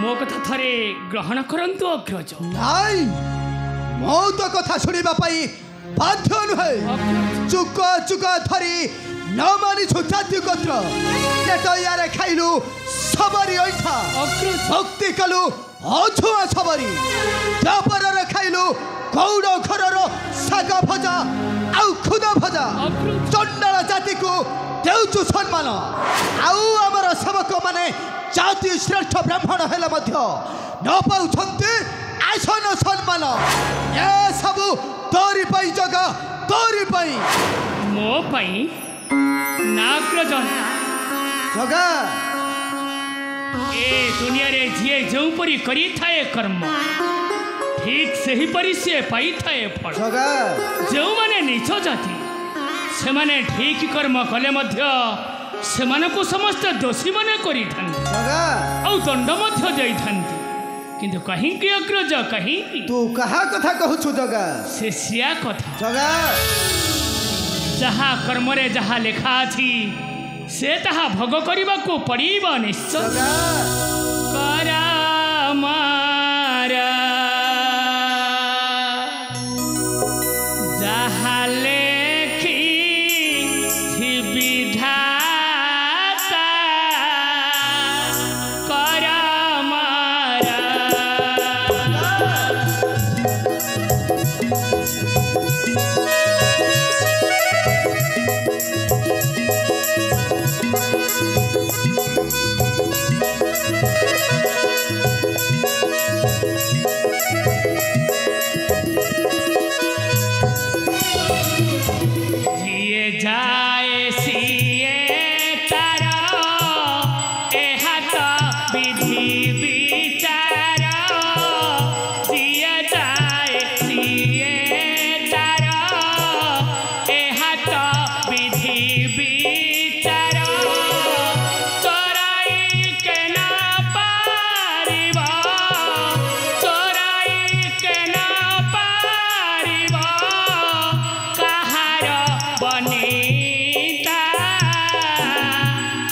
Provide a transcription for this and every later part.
मो कथा थरे ग्रहण करंतु अग्रज। नाई मो तो कथा सुनिबा पई बाध्य नुहे। चुक चुक धरी न मानी छुचाती गोत्र नेटयारे खाइलु सबरी ऐठा भक्ति कलु अछुआ सबरी व्यापार खाइलु गौड़ घरर साग भजा आउ खुद भजा चंडाल जाति को देउचु सम्मान आउ हमर सेवक माने जाति श्रेष्ठ ब्राह्मण हेले मध्य न पाउछन्ते आसन सम्मान ए सबु तोरी पई जगा तोरी पई मो पई नाग्रजन जगा ए दुनिया रे जिए जो परी करी थाए कर्म ठीक सही परी से पाई थाए फल। जगा जो माने नीच जाति से माने ठीक कर्म कले मध्य से माने को समस्त दोषी माने करी थांती जगा औ दंड मध्य देई थांती किंतु कहीं की अग्रज कहीं तू कहा कथा कहछु जगा से सिया कथा जगा जहा कर्म रे जहा लेखा अछि से तहा भोग करिबा को पड़ीबा निश्चय। जगा करा मारा जहा लेखी थी विधाता करा मारा जिए जाए सिए तारा ए हाथ विधि विचार जिए जाए सिए तारा ए हाथ विधि विचार चोराई के ना पारिबा चोराई के ना पारिबा कहार बनीता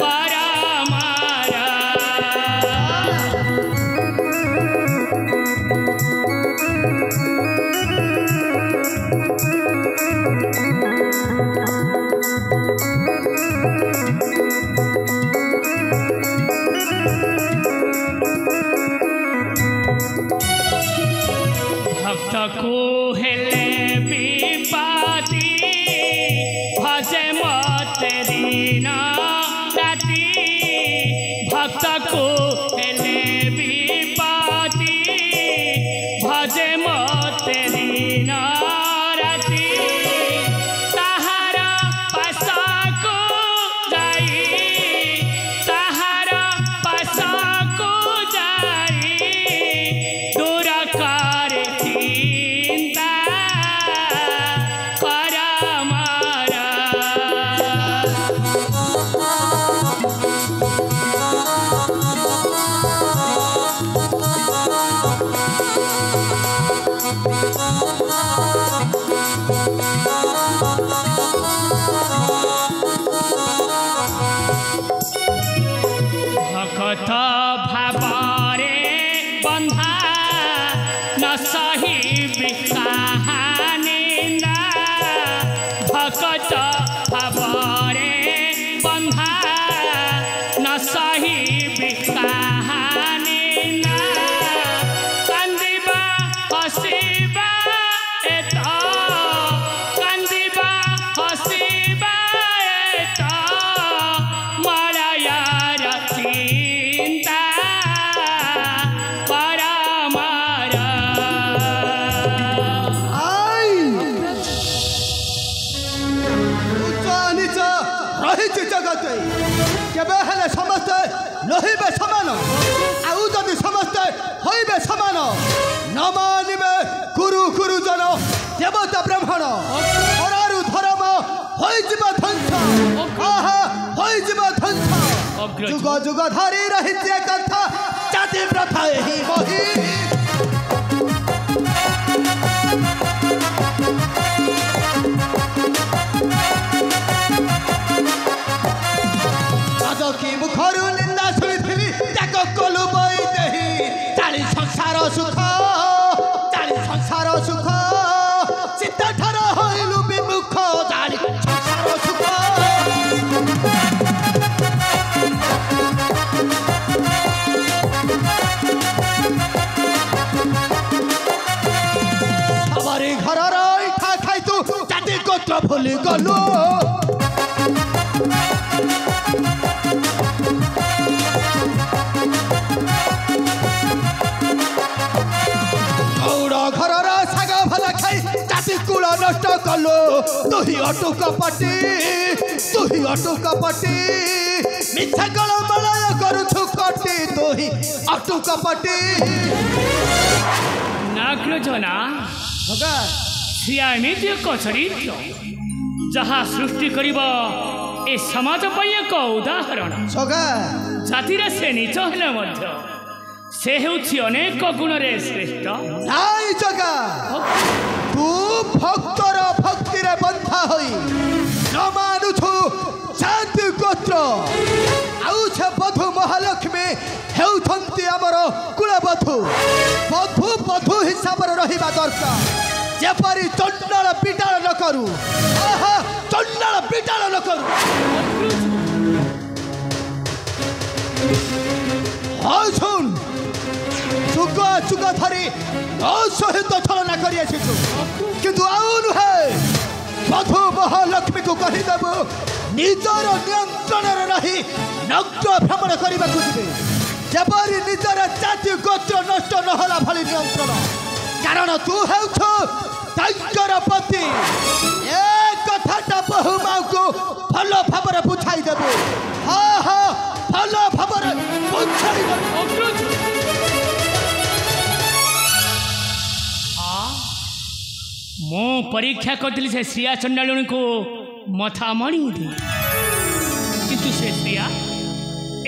परमारा भक्त को हेले विपाती भजे मत दीन राति भक्त को हेले विपाती भजे मत दीन राति ताहार पासा को जाई ताहार पासा को जाई दूर कर चिंता करा मारा भक्त भावरे बंधा न सही कहानिंदा भक्त भावरे बंधा न सही कहानिंदा कंदिबा हसीबा एत कंदिबा हसीबा एत मारायार चिंता परमारा आई उच्च नीच रहिछि जगते केबे हेले समस्ते नहिबे समान आउ जदि समस्ते होइबे समान न मानिबे गुरु गुरुजन देवता ब्राह्मण अरारु धर्म होइजिबा ध्वंस आहा होइजिबा ध्वंस जुग जुग धरि रहिछि कथा जाति प्रथा एहि मोहि जानी संसार सुख जानी संसार सुख सीता ठार होइलु विमुख जानी संसार सुख हमारे घर इठा खाई तू जाति गोत्र भूली गलु घर साग भला खाई जाति कूल नष्ट कलु तुही अटु कपटी मिथ्या गल बलय करुछु कटी तुही अटु कपटी नाग्रजना श्रिया एमती एक चरित्र जहाँ सृष्टि करिब ए समाज ପାଇଁ ଏକ ଉଦାହରଣ ଜାତିରେ ସେ ନିଜ ହେଲେ ମଧ୍ୟ से हेउछि अनेक गुणरे श्रेष्ठ नाई जगा तू भक्तर भक्ति रे बंधा होई न मानुछु जाति गोत्र आउ छे बधु महालक्ष्मी हेउथंती हमर कुलबधु बधु हिसाब रे रहिबा दरकार जेपरि चंडाल पिटाळ न करू आहा चंडाल पिटाळ न करू हाय सुन चुका धरी सहित छलना करिए किंतु आउ नुहे बधु महालक्ष्मी को कहीदेबु निजर नियंत्रण रही नग्न भ्रमण करने को जीवे जेपरी निजर जाति गोत्र नष्ट नहला भली नियंत्रण कारण तू हेउछु तांकर पति ए कथाटा बहु माऊ को भल भाବରେ बुझाई देबु हाँ हाँ भल भाବରେ बुझाई देबु मो परीक्षा करती से श्रिया चंडालुणी को मथा मणि किंतु से श्रिया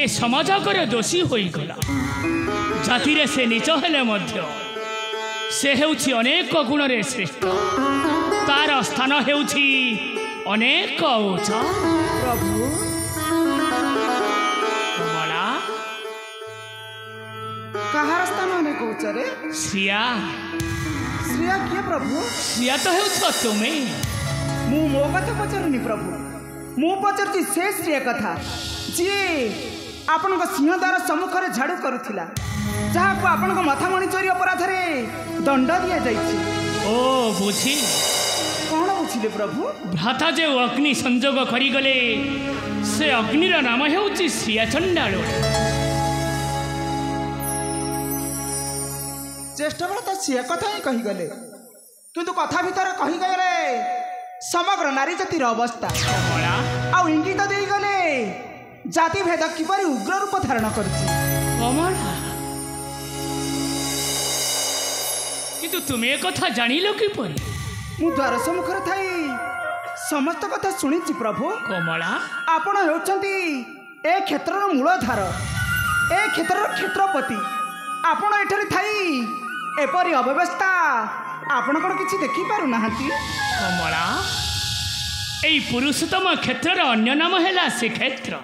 ए समाज करे दोषी होई गला जाति रे से नीच हेले मध्य से हेउछि अनेक गुण रे श्रेष्ठ तार स्थान हेउछि अनेक उच्च प्रभु बड़ा कहार स्थान अनेक उच्च रे श्रिया श्रिया किए प्रभु श्रिया तो हेउछ तुमे मु मो कथा पचारुनी प्रभु मु पचारती से श्रिया कथा जी आपण सिंहद्वार सम्मुख में झाड़ू करुला जहाँ को आपण मथामणि चोरी अपराध रे दंड दि जाइए ओ बुझी कौन बुझिले प्रभु भ्राता जो अग्नि संजोग करिगले से अग्निर नाम हेउछि श्रिया चंडालुणी ज्येष्ठ बड़ तो सी कथा ही कहीगले किंतु कथा भितर कहीगले समग्र नारी जातिर अवस्था आउ इंगित देगले जाति भेद किपरि उग्र रूप धारण करछि किंतु तुमे कथा जानिलो किपरि मु द्वार सम्मुखरे थाई समस्त कथा सुनिछि प्रभु कमला आपण हेउछंती ए क्षेत्रर मूलधार ए क्षेत्रर क्षेत्रपति आपण एठरे थाई एपरी अव्यवस्था आपण कोन किछि देखि पारु नाहंती कमला एई पुरुषोत्तम क्षेत्रर अन्य नाम हैला से क्षेत्र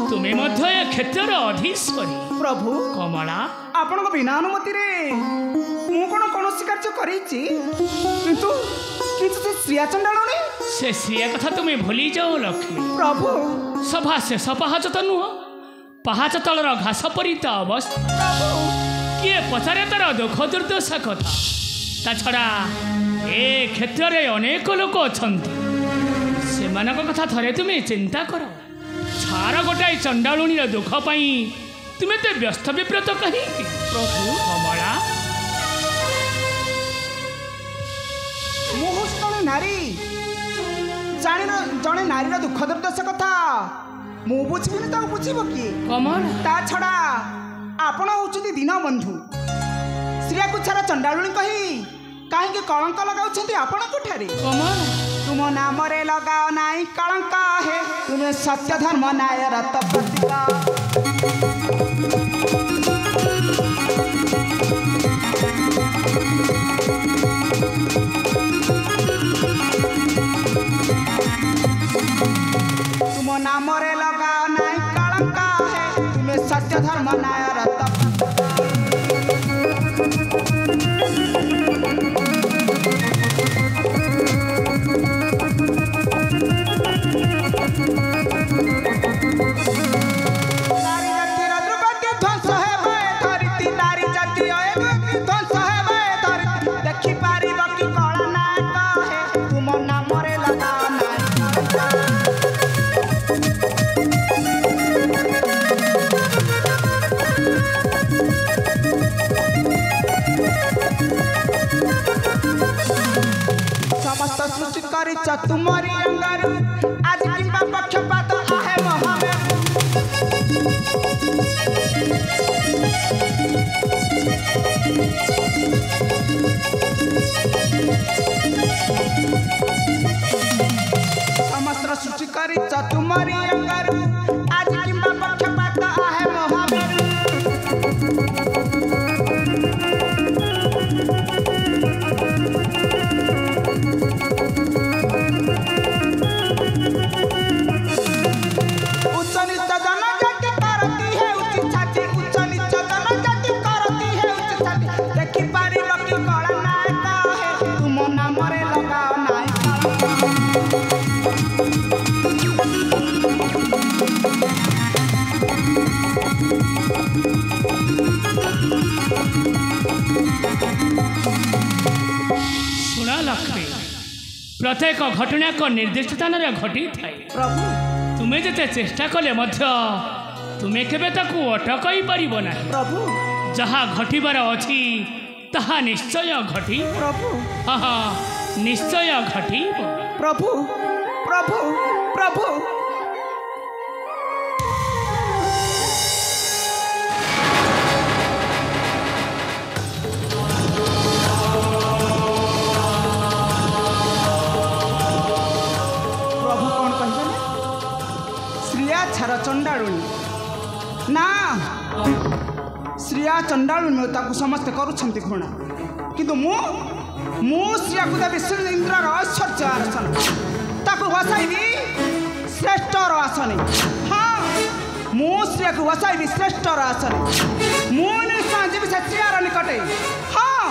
तुमे मध्य ए क्षेत्रर अधीश्वरी प्रभु कमला आपण को बिना अनुमति रे मु कोन कोनोसी कार्य करिछि किंतु किंतु से श्रिया चंडालुणी से श्रिया कथा तुमे भूली जाओ लक्ष्मी प्रभु सभा से सपाहाच तो नुह पहाच तलर घास परिता अवस्था किए पचारे तार दुख दुर्दशा कथा ता छड़ा ए क्षेत्र में अनेक लोक अच्छा से कथा थरे तुम्हें चिंता कर छार गोटाए चंडालुणी दुख पाई तुम्हें तो व्यस्त विव्रत कहीं प्रभु कमला मुहूर्त जड़े नारी जान जड़े नारी दुख दुर्दशा कथा मु बुझिबिनी तो बुझिब किए कमला ता छड़ा आपण होउछन्ती दीनबंधु श्रिया कुछार चंडालुणी कही कहीं कलंक लगाउछन्ती आपण कोठारे कमला तुम नाम रे लगाओ नाई कलंक है तुम्हें सत्य धर्म न्याय रत प्रतिका तुम नाम रे लगाओ नाई कलंक है तुम्हें सत्य धर्म न्याय रत ध्वंस हेबे धरती देखि पारिब कि कला ना कहे तुम नामरे लगाओ ना समस्त सृष्टि करिछ तुमरी अंगारू आज किंबा पक्षपात आहे महावे समस्त सृष्टि करिछ तुमरी अंगारू आज किंबा पक्षपात आहे महावे प्रत्येक घटना को निर्दिष्ट स्थान घटी थाए प्रभु तुम्हें जिते चेष्टा कले तुम्हें केबे ताकू अटकई पारिबो ना प्रभु जहाँ घटिबार अछि ताहा निश्चय घटी प्रभु हाँ निश्चय घटी प्रभु प्रभु प्रभु छार चंडालुणी ना श्रिया चंडालुणी ताकू समस्ते करुछंती घृणा किंतु मु श्रिया को देवी श्री इंद्रर ऐश्वर्य आसन ताकू बसाइबी श्रेष्ठर आसन हाँ मु श्रिया को बसाइबी श्रेष्ठर आसन मु निश्चय जीवी से श्रियार निकटे हाँ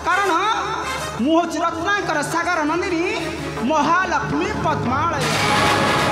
कारण मु हूँ रत्नाकर सागर नंदिनी महालक्ष्मी पद्मालय